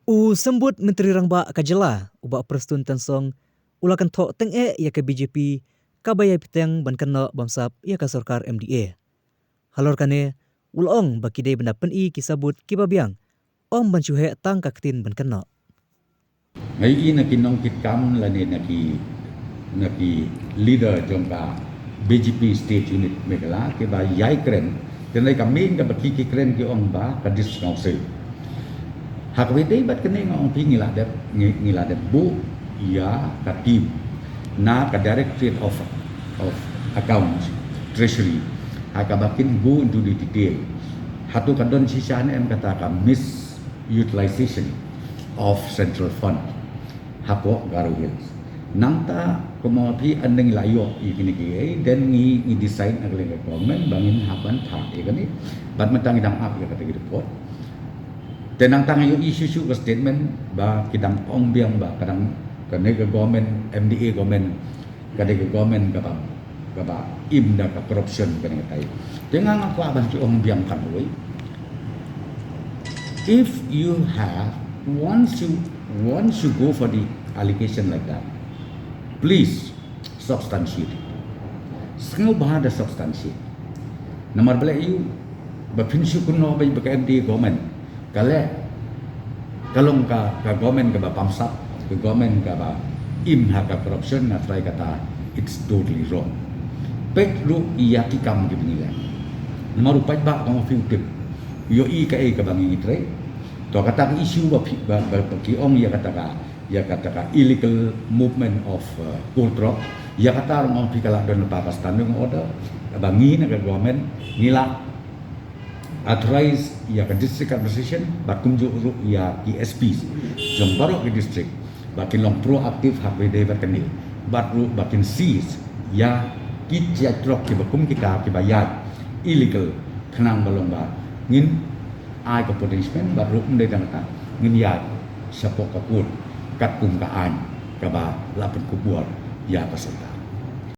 Sambut Menteri Rangba Kajela ubak perstun tansong ulakan thok teng ya ke BJP kabaya piteng ban kena bamsap ya ke sarkar MDA. Halor kane ulong bakide benda peni kisabut kibabiang om ban cuhe tang kaktin ban kena. Ngai ina kinong kitkam lani naki leader jongka BJP State Unit Megala ke ba yai kren kenai kami ka baki ki kren ki ong ba ka dis council hak wede bat kenai ngong pi ngila dep bu ya ka team na ka directorate of accounts treasury hak bakin go into the detail hatu kadon sisane em kata ka misutilization of central fund hapo Garo Hills nangta kumapi andeng layo ikini ki dan ngi design agle government bangin hapan tha ikani bat matang idang ap ya kata gitu pot tenang tang yo isu ke statement ba kidang ong biang ba kadang kane ke government MDA government kade ke government ka ba imda ka corruption kane tai tengang aku abang ki ong biang kan oi if you have once you go for the allegation like that, please substantiate it. Sengal bahada substantiate. Nomor bela you bapinsu kuno bay baka MD government. Kalong ka government ka ba pamsap, ka government ka ba haka corruption na try kata it's totally wrong. Pek lu iya kikam di nila. Nomor upat ba kang filter. Yo ka bangi try. To kata isu ba ki ong ya kata illegal movement of coal drop ya kata orang pikala don lepas standing order bangi na government nila authorize ya ka district administration bakum jo ya ki SP jom baru ke district bakin long proaktif hak bede bakin bakin seize ya ki drop ki bakum kita ki bayar illegal kenang balong ba ngin ai ka punishment baru mende dangta ngin ya sapok kapun kat kum kaan ka ba lapun kubur ya peserta